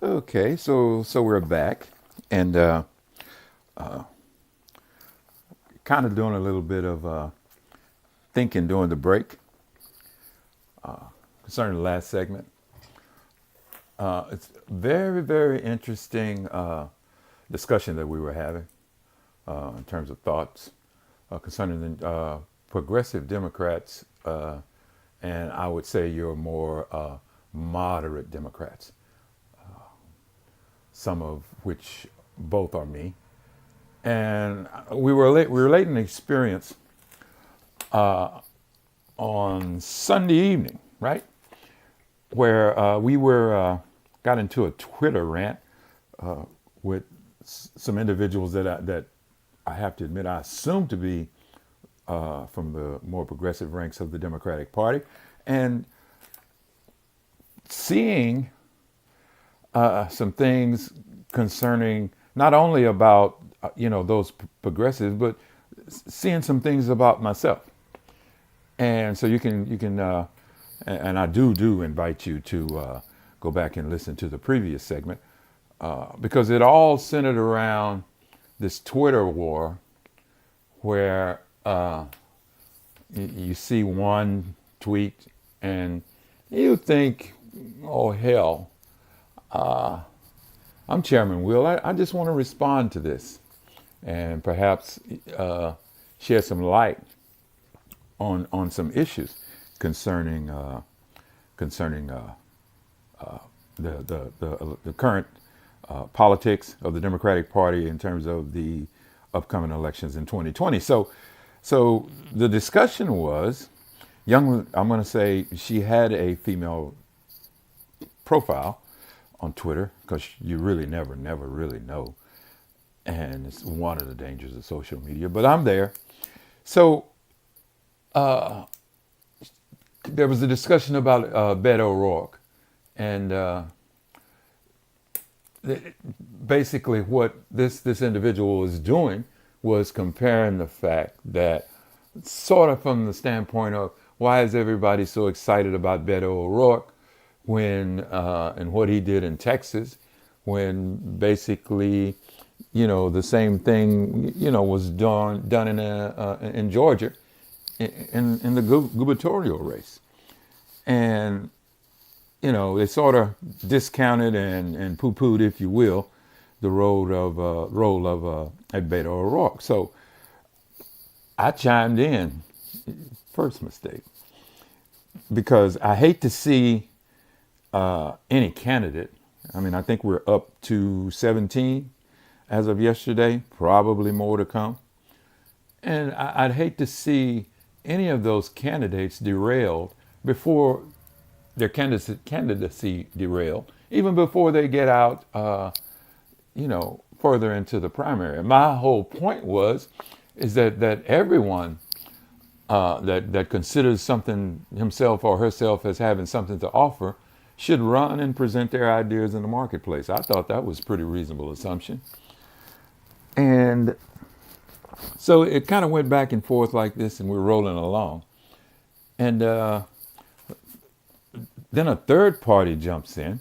Okay, so we're back, and kind of doing a little bit of thinking during the break concerning the last segment. It's very, very interesting discussion that we were having in terms of thoughts concerning the progressive Democrats, and I would say your more moderate Democrats, some of which both are me. And we were late in the experience on Sunday evening, right, where we were got into a Twitter rant with some individuals that I have to admit I assume to be from the more progressive ranks of the Democratic Party, and seeing some things concerning not only about those progressives, but seeing some things about myself. And so you can and I do invite you to go back and listen to the previous segment because it all centered around this Twitter war where you see one tweet and you think, oh hell, I'm Chairman Will. I just want to respond to this and perhaps shed some light on some issues concerning concerning the current politics of the Democratic Party in terms of the upcoming elections in 2020. So the discussion was young. I'm going to say she had a female profile on Twitter because you really never really know, and it's one of the dangers of social media. But I'm there, so there was a discussion about Beto O'Rourke, and basically what this individual was doing was comparing the fact that, sort of from the standpoint of why is everybody so excited about Beto O'Rourke when and what he did in Texas, when basically the same thing was done in Georgia in the gubernatorial race. And they sort of discounted and poo-pooed, if you will, the role of Beto O'Rourke. So I chimed in, first mistake, because I hate to see any candidate. I mean, I think we're up to 17 as of yesterday, probably more to come. And I'd hate to see any of those candidates derailed before their candidacy derailed, even before they get out, further into the primary. My whole point is that everyone that considers something himself or herself as having something to offer should run and present their ideas in the marketplace. I thought that was a pretty reasonable assumption. And so it kind of went back and forth like this, and we're rolling along. And then a third party jumps in,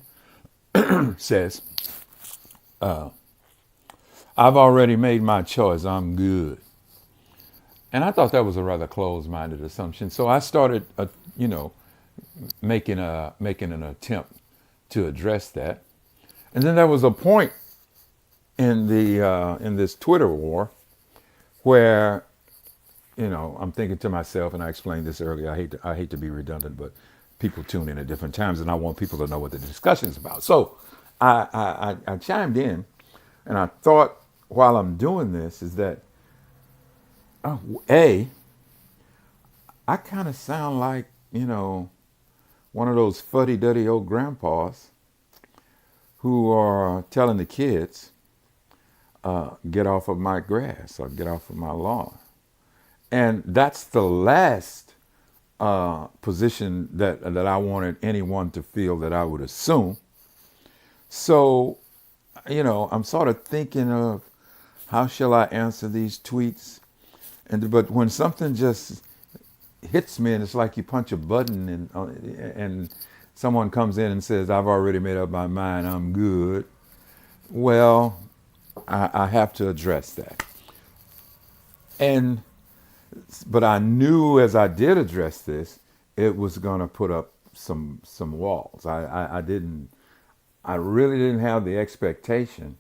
says, I've already made my choice. I'm good. And I thought that was a rather closed-minded assumption. So I started, making an attempt to address that. And then there was a point in this Twitter war where, I'm thinking to myself, and I explained this earlier. I hate to be redundant, but people tune in at different times, and I want people to know what the discussion is about. So I chimed in, and I thought while I'm doing this is that I kind of sound like one of those fuddy-duddy old grandpas who are telling the kids, get off of my grass or get off of my lawn. And that's the last position that I wanted anyone to feel that I would assume. So, I'm sort of thinking of how shall I answer these tweets? But when something just hits me and it's like you punch a button and someone comes in and says, I've already made up my mind, I'm good, well, I have to address that. And but I knew as I did address this, it was going to put up some walls. I really didn't have the expectation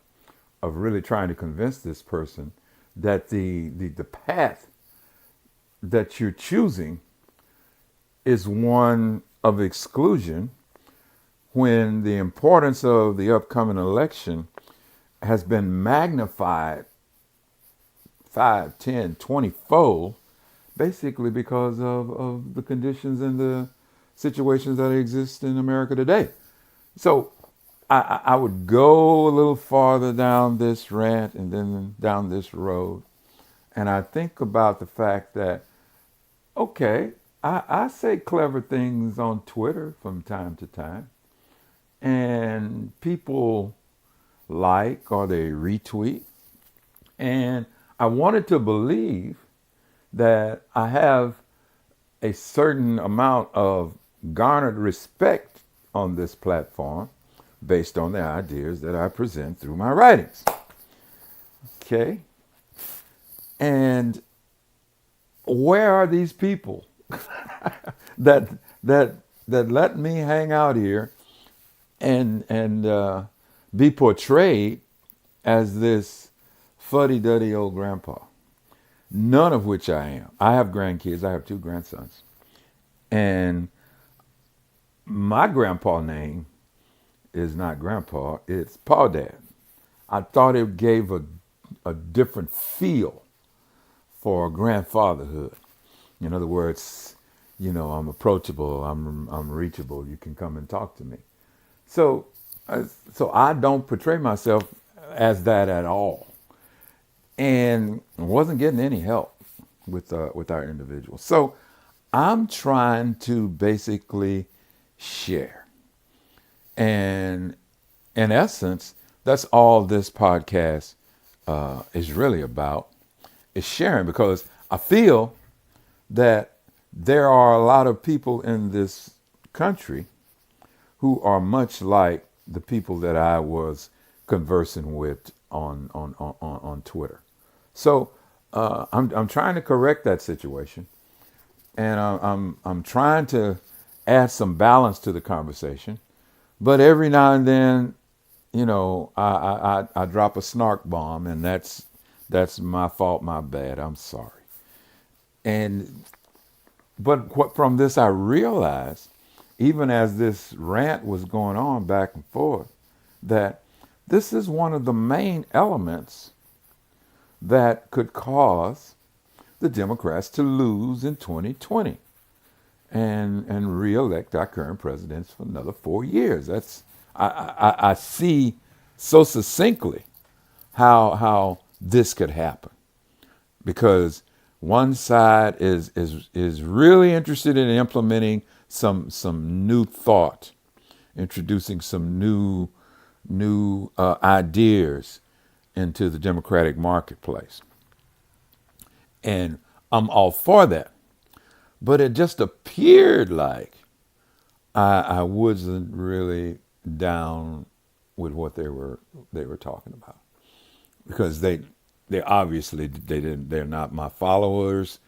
of really trying to convince this person that the path that you're choosing is one of exclusion when the importance of the upcoming election has been magnified 5, 10, 20 fold, basically because of the conditions and the situations that exist in America today. So I would go a little farther down this rant and then down this road. And I think about the fact that, okay, I say clever things on Twitter from time to time, and people like or they retweet. And I wanted to believe that I have a certain amount of garnered respect on this platform based on the ideas that I present through my writings. Okay? And where are these people that let me hang out here and be portrayed as this fuddy-duddy old grandpa? None of which I am. I have grandkids. I have 2 grandsons. And my grandpa name is not grandpa, it's Paw Dad. I thought it gave a different feel for grandfatherhood. In other words, I'm approachable, I'm reachable, you can come and talk to me. So I don't portray myself as that at all. And wasn't getting any help with our individuals. So I'm trying to basically share. And in essence, that's all this podcast is really about, is sharing, because I feel that there are a lot of people in this country who are much like the people that I was conversing with on Twitter. So I'm trying to correct that situation, and I'm trying to add some balance to the conversation. But every now and then, I drop a snark bomb, and that's my fault, my bad. I'm sorry. But from this, I realized, even as this rant was going on back and forth, that this is one of the main elements that could cause the Democrats to lose in 2020 and reelect our current presidents for another 4 years. I see so succinctly how this could happen, because one side is really interested in implementing some new thought, introducing some new ideas into the democratic marketplace. And I'm all for that. But it just appeared like I wasn't really down with what they were talking about, because they obviously they're not my followers.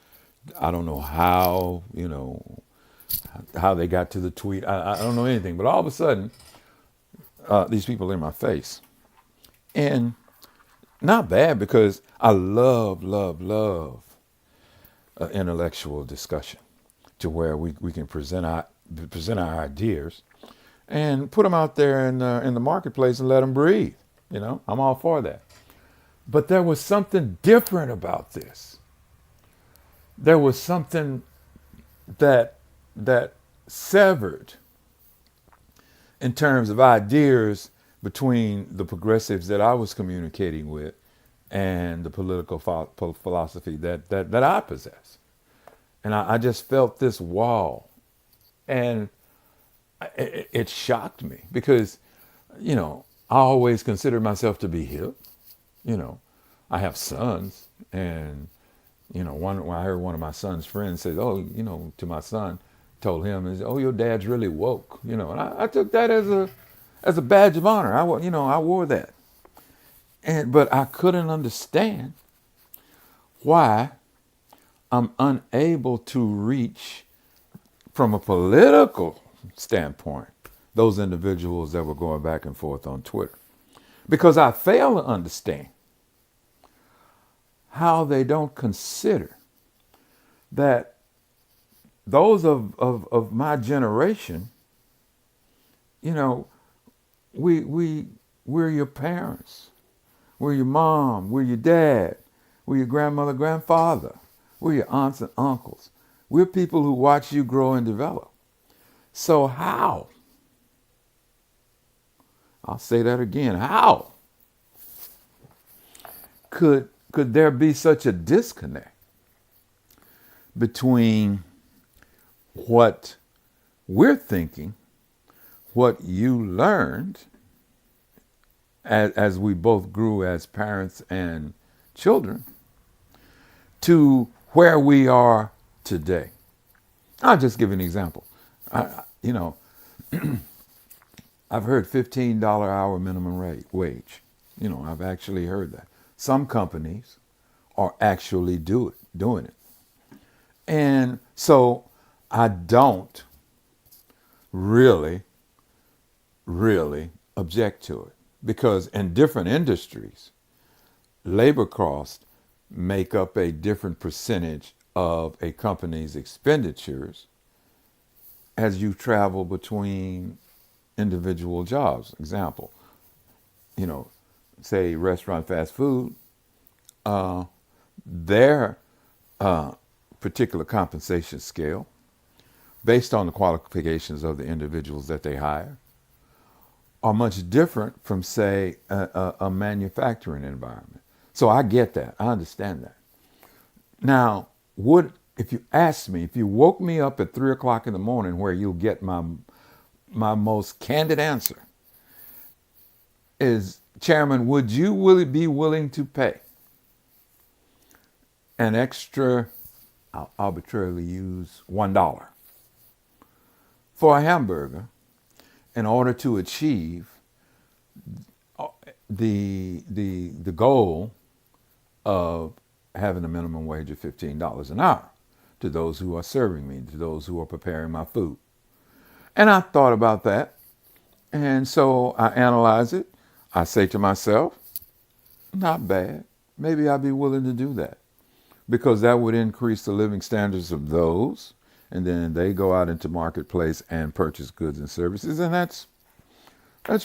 I don't know how they got to the tweet. I don't know anything. But all of a sudden, these people are in my face, and not bad, because I love intellectual discussion, to where we can present our ideas and put them out there in the marketplace and let them breathe. I'm all for that. But there was something different about this. There was something that severed in terms of ideas between the progressives that I was communicating with and the political philosophy that I possess. And I just felt this wall. And it shocked me, because, I always considered myself to be hip. I have sons, and, when I heard one of my son's friends say, oh, to my son, told him, "Oh, your dad's really woke," and I took that as a badge of honor. I wore that, but I couldn't understand why I'm unable to reach, from a political standpoint, those individuals that were going back and forth on Twitter, because I fail to understand how they don't consider that those of my generation, you know, we're your parents, we're your mom, we're your dad, we're your grandmother, grandfather, we're your aunts and uncles. We're people who watch you grow and develop. So how? I'll say that again. How could there be such a disconnect between what we're thinking, what you learned as we both grew as parents and children, to where we are today? I'll just give you an example. I, you know, I've heard $15 hour minimum wage. I've actually heard that. Some companies are actually doing it. And so I don't really, really object to it, because in different industries, labor costs make up a different percentage of a company's expenditures as you travel between individual jobs. Example, you know, say restaurant, fast food, their particular compensation scale, based on the qualifications of the individuals that they hire, are much different from, say, a manufacturing environment. So I get that. I understand that. Now, if you asked me, if you woke me up at 3 o'clock in the morning, where you'll get my most candid answer is, Chairman, would you be willing to pay an extra, I'll arbitrarily use $1 for a hamburger in order to achieve the goal of having a minimum wage of $15 an hour to those who are serving me, to those who are preparing my food? And I thought about that. And so I analyze it. I say to myself, not bad. Maybe I'd be willing to do that, because that would increase the living standards of those. And then they go out into marketplace and purchase goods and services. And that's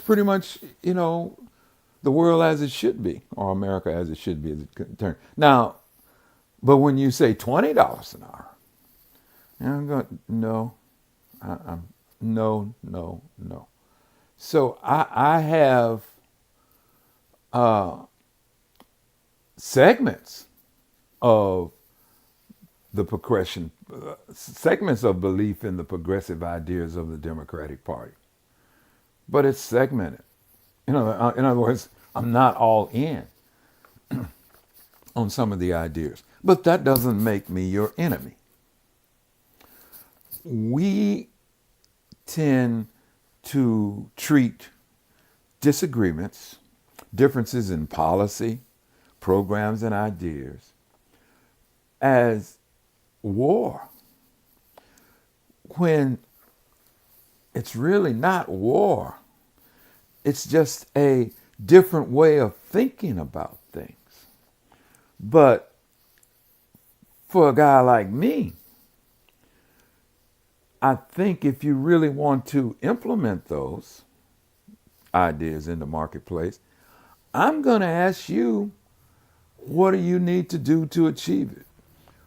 pretty much, the world as it should be, or America as it should be, as it turns. Now, but when you say $20 an hour, I'm going, no, no. So I have segments of the progression, segments of belief in the progressive ideas of the Democratic Party, but it's segmented. In other words, I'm not all in on some of the ideas, but that doesn't make me your enemy. We tend to treat disagreements, differences in policy, programs, and ideas as war, when it's really not war. It's just a different way of thinking about things. But for a guy like me, I think if you really want to implement those ideas in the marketplace, I'm going to ask you, what do you need to do to achieve it?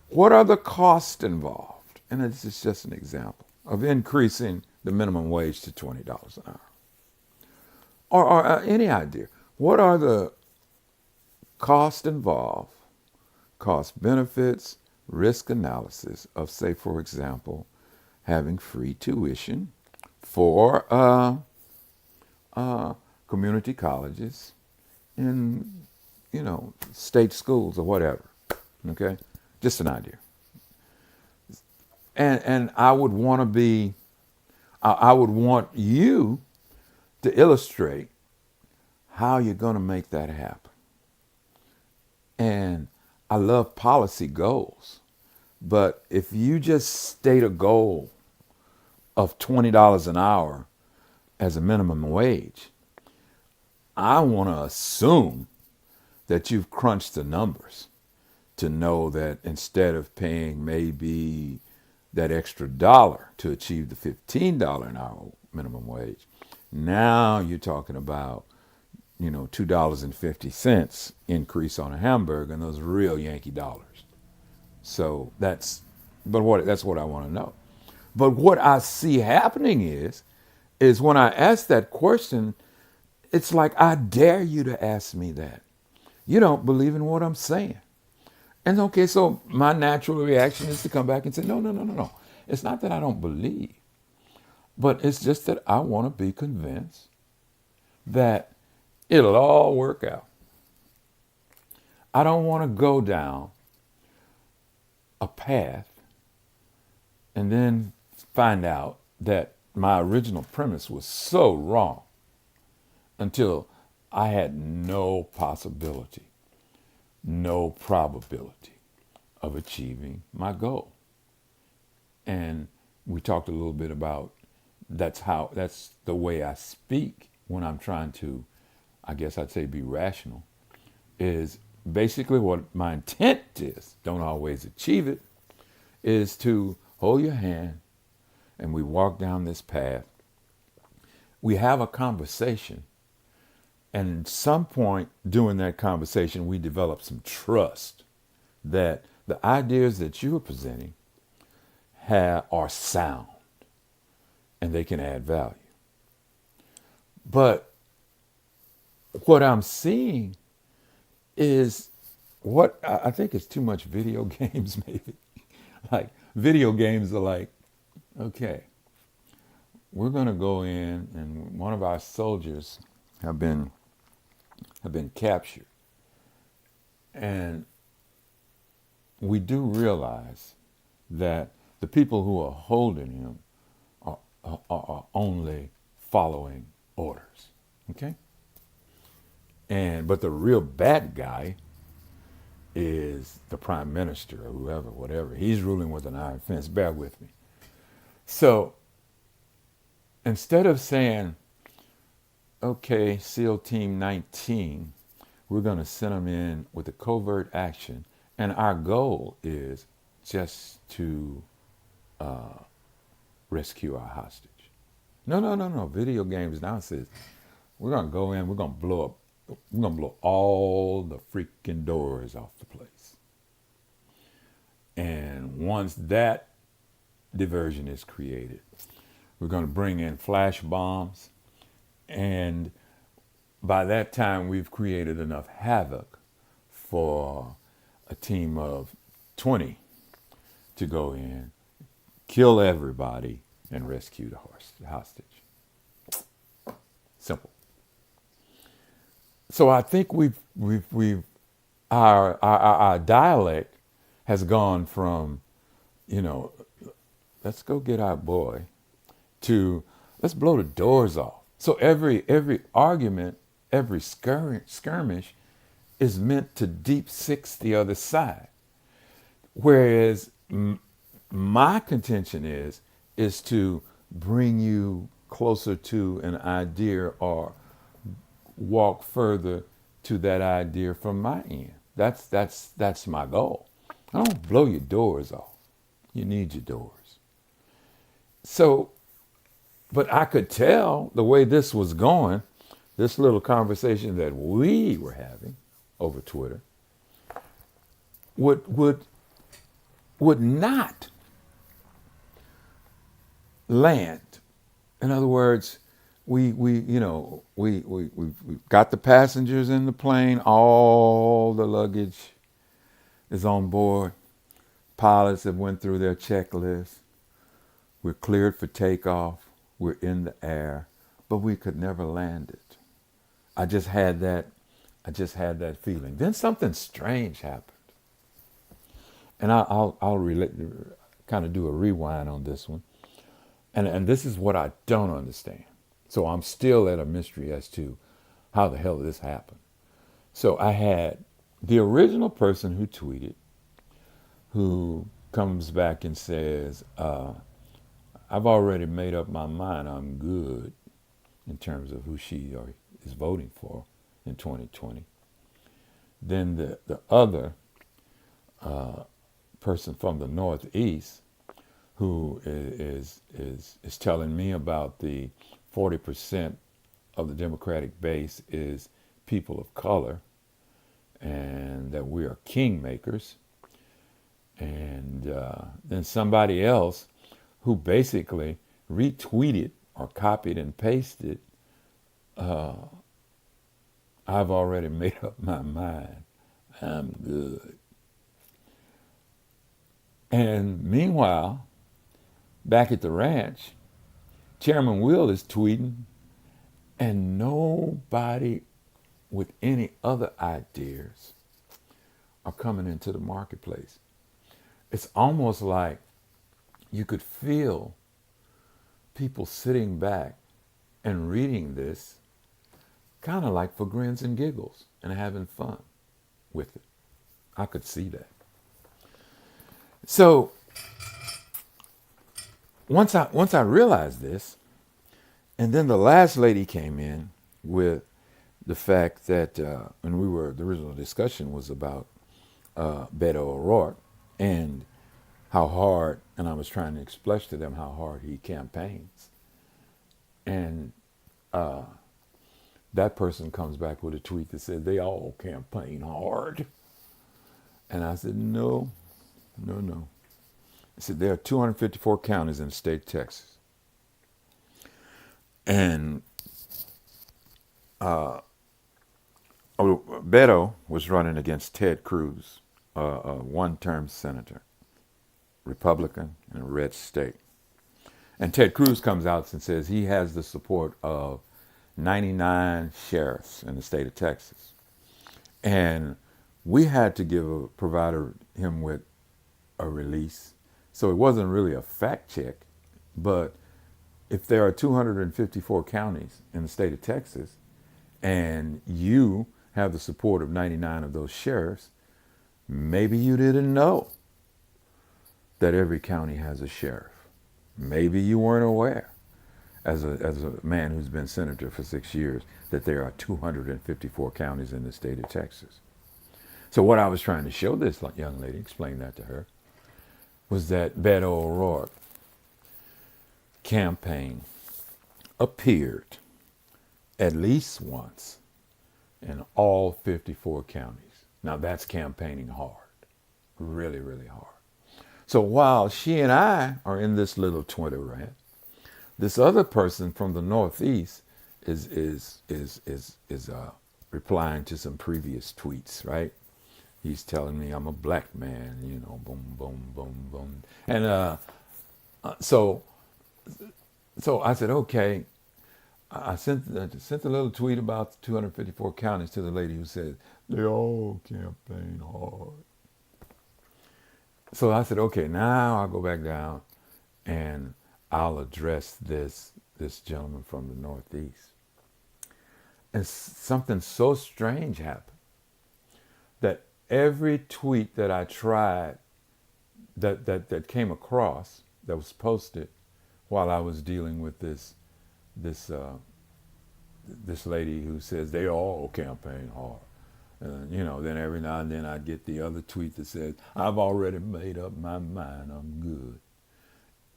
What are the costs involved? And this is just an example of increasing the minimum wage to $20 an hour. Or any idea. What are the costs involved, cost benefits, risk analysis of, say, for example, having free tuition for community colleges in, state schools or whatever, okay? Just an idea. And I would want to be, I would want you to illustrate how you're going to make that happen. And I love policy goals, but if you just state a goal of $20 an hour as a minimum wage, I want to assume that you've crunched the numbers to know that instead of paying maybe that extra dollar to achieve the $15 an hour minimum wage, now you're talking about, $2.50 increase on a hamburger, and those real Yankee dollars. So that's what I want to know. But what I see happening is when I ask that question, it's like I dare you to ask me that. You don't believe in what I'm saying. And okay, so my natural reaction is to come back and say, no, no, no, no, no. It's not that I don't believe, but it's just that I want to be convinced that it'll all work out. I don't want to go down a path and then find out that my original premise was so wrong until I had no possibility, no probability of achieving my goal. And we talked a little bit about that's the way I speak when I'm trying to, I guess I'd say, be rational, is basically what my intent is. Don't always achieve it, is to hold your hand and we walk down this path. We have a conversation, and at some point during that conversation, we develop some trust that the ideas that you are presenting are sound and they can add value. But what I'm seeing is what I think is too much video games, maybe. Like, video games are like, okay, we're going to go in, and one of our soldiers have been captured. And we do realize that the people who are holding him are only following orders. Okay? But the real bad guy is the prime minister or whoever, whatever. He's ruling with an iron fist. Bear with me. So instead of saying, okay, SEAL Team 19, we're going to send them in with a covert action, and our goal is just to rescue our hostage. No, no, no, no. Video games now says we're going to go in, we're going to blow all the freaking doors off the place. And once that diversion is created, we're going to bring in flash bombs. And by that time, we've created enough havoc for a team of 20 to go in, kill everybody, and rescue the hostage. Simple. So I think our dialect has gone from, let's go get our boy, to let's blow the doors off. So every argument, every skirmish is meant to deep six the other side. Whereas my contention is to bring you closer to an idea or walk further to that idea from my end. That's my goal. I don't blow your doors off. You need your doors. So, but I could tell the way this was going, this little conversation that we were having over Twitter would not land. In other words, we got the passengers in the plane, all the luggage is on board. Pilots have went through their checklist. We're cleared for takeoff. We're in the air, but we could never land it. I just had that feeling. Then something strange happened. And I'll relate, kind of do a rewind on this one. And this is what I don't understand. So I'm still at a mystery as to how the hell this happened. So I had the original person who tweeted, who comes back and says, I've already made up my mind, I'm good in terms of who she or is voting for in 2020. Then the other person from the Northeast who is telling me about the 40% of the Democratic base is people of color, and that we are kingmakers. And then somebody else who basically retweeted or copied and pasted, I've already made up my mind, I'm good. And meanwhile, back at the ranch, Chairman Will is tweeting, and nobody with any other ideas are coming into the marketplace. It's almost like you could feel people sitting back and reading this kind of like for grins and giggles and having fun with it. I could see that. So once I realized this, and then the last lady came in with the fact that the original discussion was about Beto O'Rourke and how hard, and I was trying to explain to them how hard he campaigns. And that person comes back with a tweet that said, they all campaign hard. And I said, no. I said, there are 254 counties in the state of Texas. And Beto was running against Ted Cruz, a one-term senator, Republican in a red state. And Ted Cruz comes out and says he has the support of 99 sheriffs in the state of Texas. And we had to provide him with a release. So it wasn't really a fact check, but if there are 254 counties in the state of Texas and you have the support of 99 of those sheriffs, maybe you didn't know that every county has a sheriff. Maybe you weren't aware, as a man who's been senator for 6 years, that there are 254 counties in the state of Texas. So what I was trying to show this young lady, explain that to her, was that Beto O'Rourke campaign appeared at least once in all 54 counties. Now that's campaigning hard, really, really hard. So while she and I are in this little Twitter rant, this other person from the Northeast is replying to some previous tweets, right? He's telling me I'm a black man, boom, boom, boom, boom. And so I said, okay. I sent a little tweet about 254 counties to the lady who said, they all campaign hard. So I said, okay, now I'll go back down and I'll address this gentleman from the Northeast. And something so strange happened that every tweet that I tried, that came across, that was posted while I was dealing with this lady who says they all campaign hard. Then every now and then I'd get the other tweet that says, I've already made up my mind, I'm good.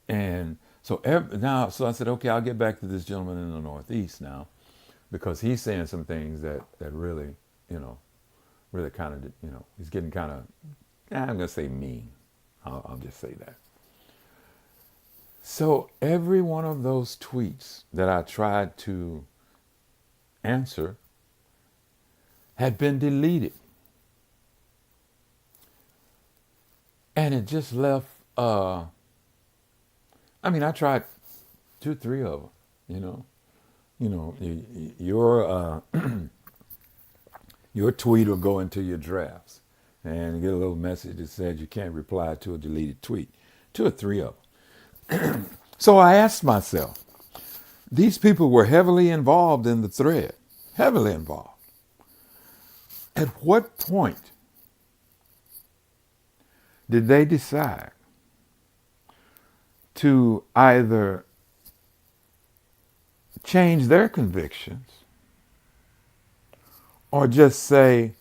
And so so I said, okay, I'll get back to this gentleman in the Northeast now, because he's saying some things that really, really kind of, he's getting kind of, I'm going to say mean. I'll just say that. So every one of those tweets that I tried to answer had been deleted. And it just left, I tried 2, 3 of them, your tweet will go into your drafts and get a little message that says you can't reply to a deleted tweet. two or three of them. So I asked myself, these people were heavily involved in the thread, heavily involved. At what point did they decide to either change their convictions or just say,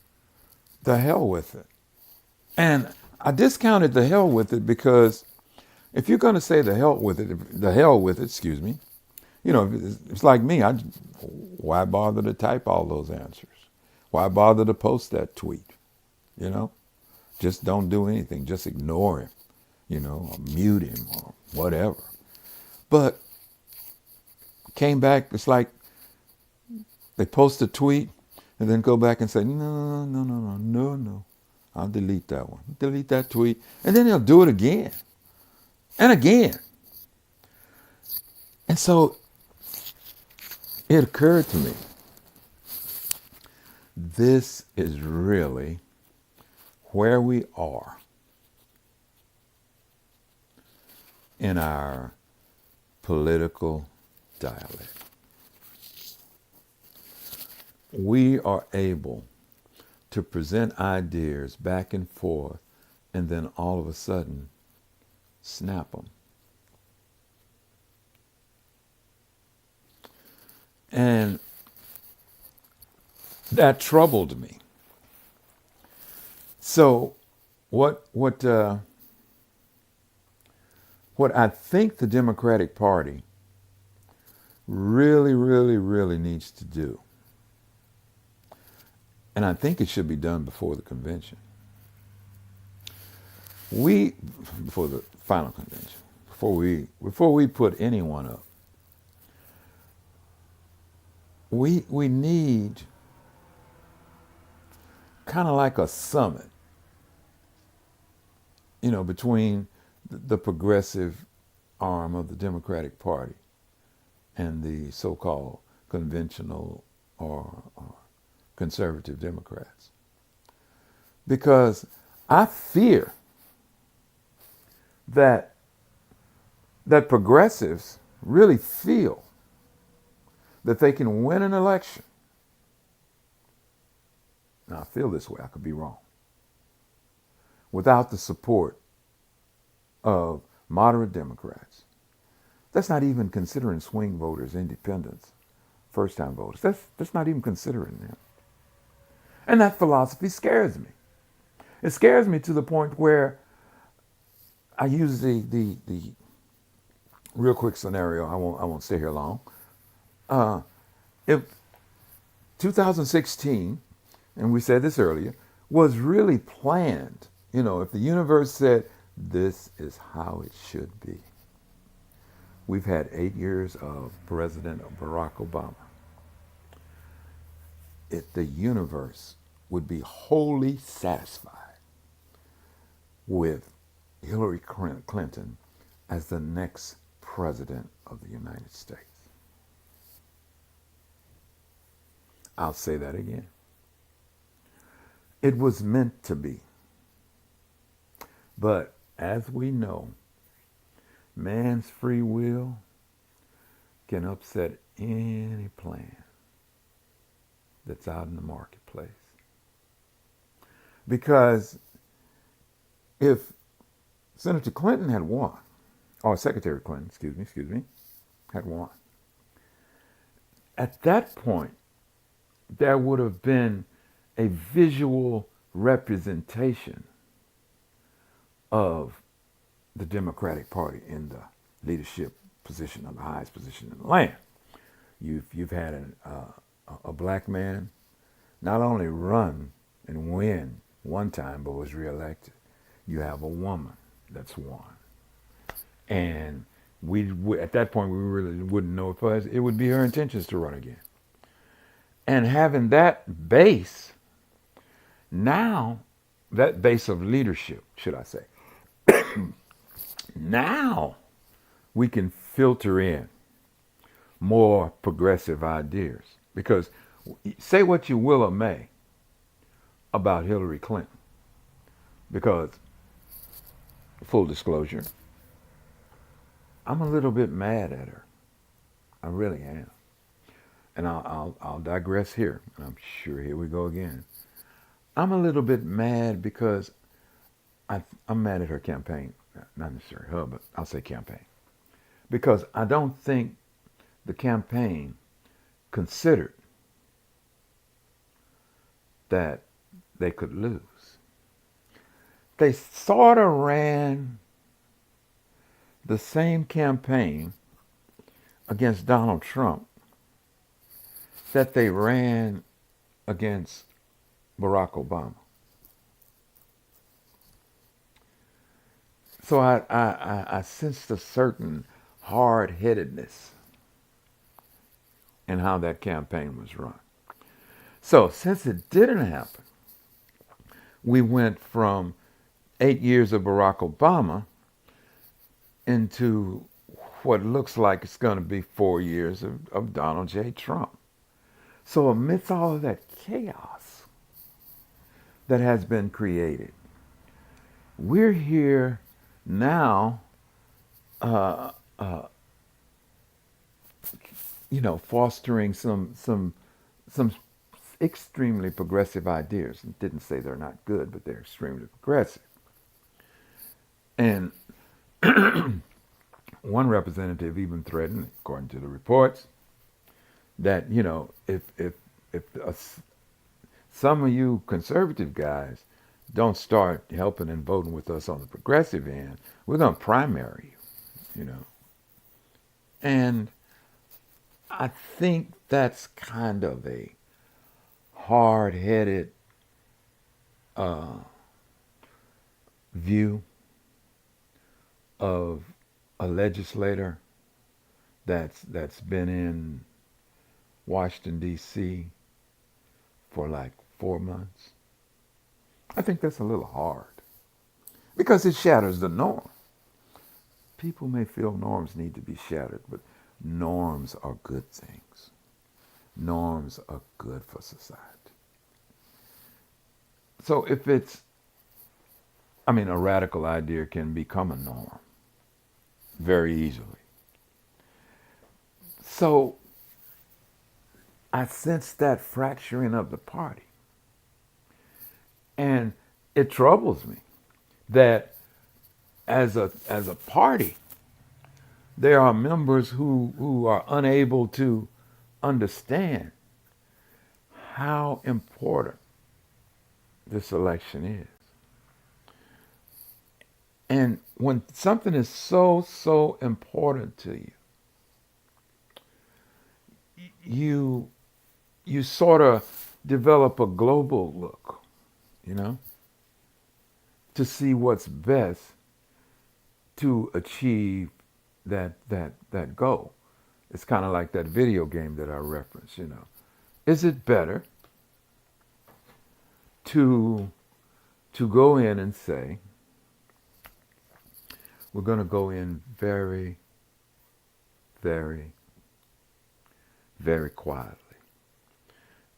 the hell with it? And I discounted the hell with it because if you're going to say the hell with it, excuse me, you know, it's like me. Why bother to type all those answers? Why bother to post that tweet? You know, just don't do anything. Just ignore him, you know, or mute him or whatever. But came back, it's like they post a tweet and then go back and say, no. I'll delete that one. Delete that tweet. And then they'll do it again and again. And so it occurred to me, this is really where we are in our political dialect. We are able to present ideas back and forth and then all of a sudden snap them. And that troubled me. So what I think the Democratic Party really needs to do, and I think it should be done before the convention, before the final convention, before we put anyone up, we need kind of like a summit, you know, between the progressive arm of the Democratic Party and the so-called conventional or conservative Democrats. Because I fear that progressives really feel that they can win an election. Now, I feel this way, I could be wrong, without the support of moderate Democrats. That's not even considering swing voters, independents, first-time voters. That's not even considering them. And that philosophy scares me. It scares me to the point where I use the real quick scenario. I won't stay here long. If 2016, and we said this earlier, was really planned, you know, if the universe said, this is how it should be. We've had 8 years of President Barack Obama. The universe would be wholly satisfied with Hillary Clinton as the next president of the United States. I'll say that again. It was meant to be. But as we know, man's free will can upset any plan that's out in the marketplace. Because if Senator Clinton had won, or Secretary Clinton, excuse me, had won, at that point, there would have been a visual representation of the Democratic Party in the leadership position, or the highest position in the land. You've had a black man not only run and win one time, but was reelected. You have a woman that's won. And we at that point, we really wouldn't know if it would be her intentions to run again. And having that base, now, that base of leadership, should I say, now we can filter in more progressive ideas. Because say what you will or may about Hillary Clinton, because full disclosure, I'm a little bit mad at her. I really am. And I'll digress here. I'm sure here we go again. I'm a little bit mad because I'm mad at her campaign. Not necessarily her, but I'll say campaign. Because I don't think the campaign considered that they could lose. They sort of ran the same campaign against Donald Trump that they ran against Barack Obama. So I sensed a certain hard-headedness in how that campaign was run. So since it didn't happen, we went from 8 years of Barack Obama into what looks like it's going to be 4 years of Donald J. Trump. So amidst all of that chaos that has been created, we're here now, uh, uh, fostering some extremely progressive ideas. I didn't say they're not good, but they're extremely progressive. And one representative even threatened, according to the reports, that if some of you conservative guys don't start helping and voting with us on the progressive end, we're going to primary you. And I think that's kind of a hard-headed uh, view of a legislator that's been in Washington, D.C. for like 4 months. I think that's a little hard because it shatters the norm. People may feel norms need to be shattered, but norms are good things. Norms are good for society. So if a radical idea can become a norm very easily. So I sense that fracturing of the party. And it troubles me that as a party, there are members who are unable to understand how important this election is. And when something is so important to you, you sort of develop a global look, to see what's best to achieve that goal. It's kind of like that video game that I referenced, Is it better to go in and say, we're going to go in very, very, very quietly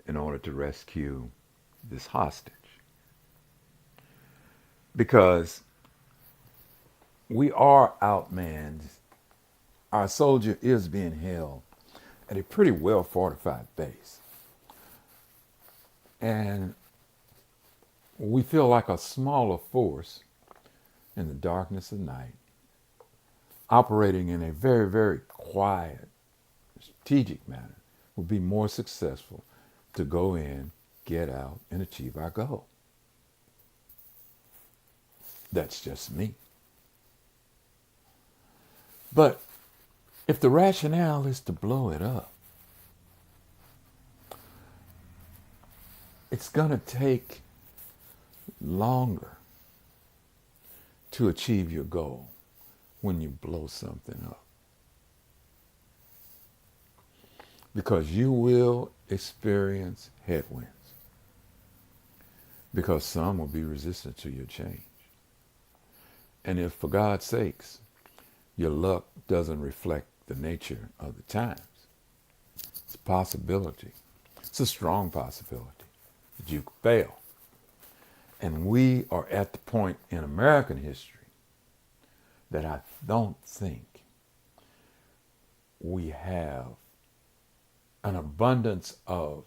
in order to rescue this hostage? Because we are outmanned. Our soldier is being held at a pretty well fortified base. And we feel like a smaller force in the darkness of night, operating in a very, very quiet, strategic manner, would be more successful to go in, get out, and achieve our goal. That's just me. But if the rationale is to blow it up, it's going to take longer to achieve your goal when you blow something up. Because you will experience headwinds. Because some will be resistant to your change. And if, for God's sakes, your luck doesn't reflect the nature of the times, it's a possibility. It's a strong possibility that you could fail. And we are at the point in American history that I don't think we have an abundance of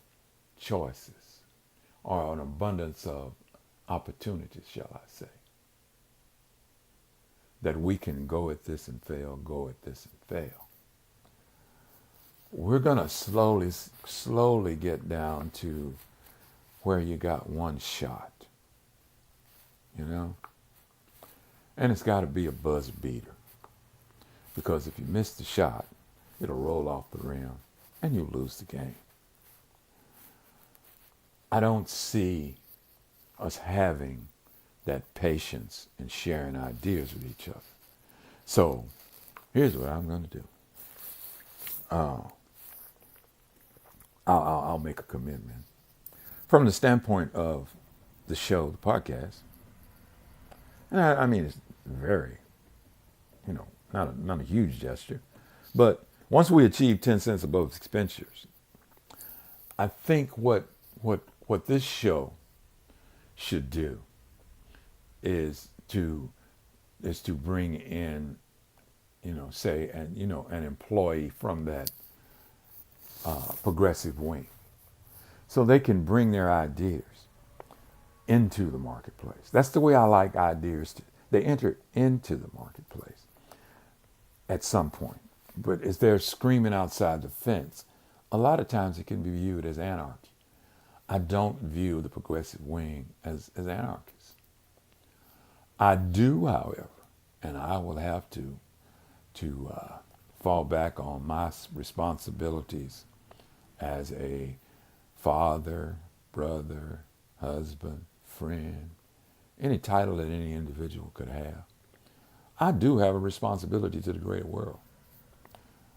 choices or an abundance of opportunities, shall I say, that we can go at this and fail, go at this and fail. We're going to slowly get down to where you got one shot, you know? And it's got to be a buzzer beater. Because if you miss the shot, it'll roll off the rim and you lose the game. I don't see us having that patience and sharing ideas with each other. So here's what I'm going to do. I'll make a commitment. From the standpoint of the show, the podcast, and I mean, it's very, not a huge gesture, but once we achieve 10 cents above expenditures, I think what this show should do is to bring in, say, an employee from that progressive wing, so they can bring their ideas into the marketplace. That's the way I like ideas. They enter into the marketplace at some point. But as they're screaming outside the fence, a lot of times it can be viewed as anarchy. I don't view the progressive wing as anarchists. I do, however, and I will have to fall back on my responsibilities as a father, brother, husband, friend, any title that any individual could have. I do have a responsibility to the greater world.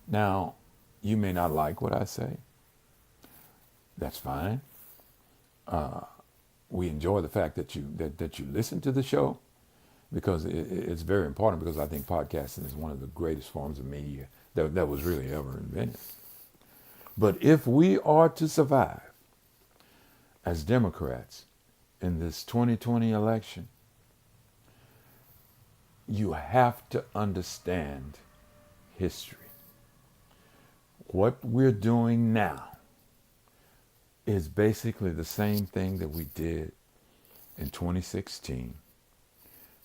Now, you may not like what I say. That's fine. We enjoy the fact that you listen to the show, because it's very important, because I think podcasting is one of the greatest forms of media that was really ever invented. But if we are to survive as Democrats in this 2020 election, you have to understand history. What we're doing now is basically the same thing that we did in 2016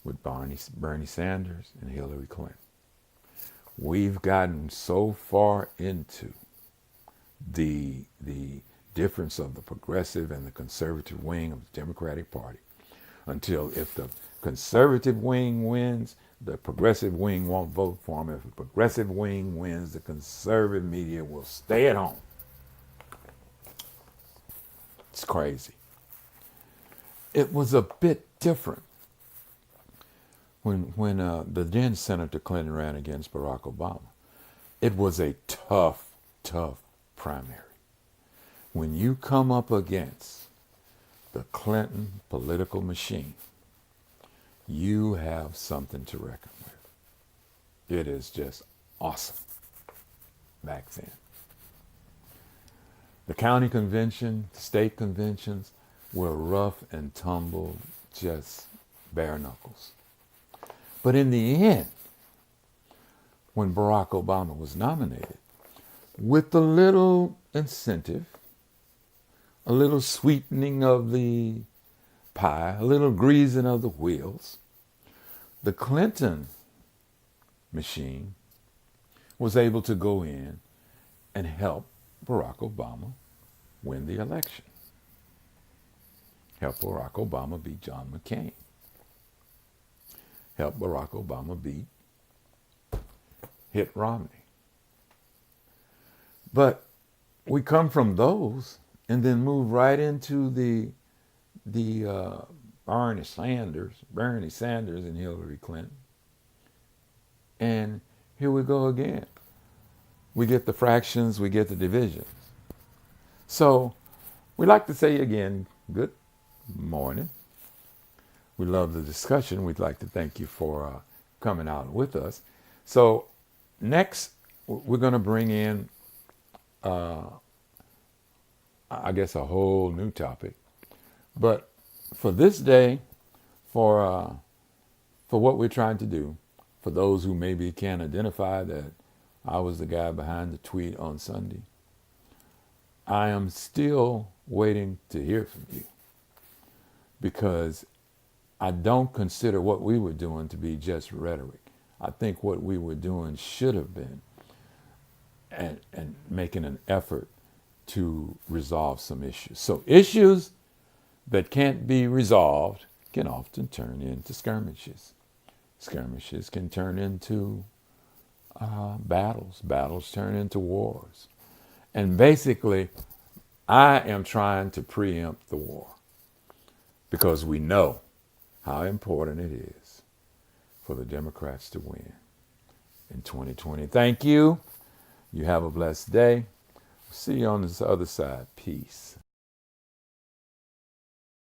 with Bernie Sanders and Hillary Clinton. We've gotten so far into the difference of the progressive and the conservative wing of the Democratic Party, until if the conservative wing wins, the progressive wing won't vote for him. If the progressive wing wins, the conservative media will stay at home. It's crazy. It was a bit different when the then Senator Clinton ran against Barack Obama. It was a tough primary. When you come up against the Clinton political machine, you have something to reckon with. It is just awesome back then. The county convention, the state conventions were rough and tumble, just bare knuckles. But in the end, when Barack Obama was nominated, with a little incentive, a little sweetening of the pie, a little greasing of the wheels, the Clinton machine was able to go in and help Barack Obama win the election. Help Barack Obama beat John McCain. Help Barack Obama beat Mitt Romney. But we come from those and then move right into the Bernie Sanders and Hillary Clinton. And here we go again. We get the fractions, we get the divisions. So we like to say again, good morning. We love the discussion. We'd like to thank you for coming out with us. So next, we're going to bring in, I guess, a whole new topic. But for this day, for what we're trying to do, for those who maybe can't identify that I was the guy behind the tweet on Sunday. I am still waiting to hear from you because I don't consider what we were doing to be just rhetoric. I think what we were doing should have been and making an effort to resolve some issues. So issues that can't be resolved can often turn into skirmishes. Skirmishes can turn into battles. Battles turn into wars. And basically, I am trying to preempt the war because we know how important it is for the Democrats to win in 2020. Thank you. You have a blessed day. See you on this other side. Peace.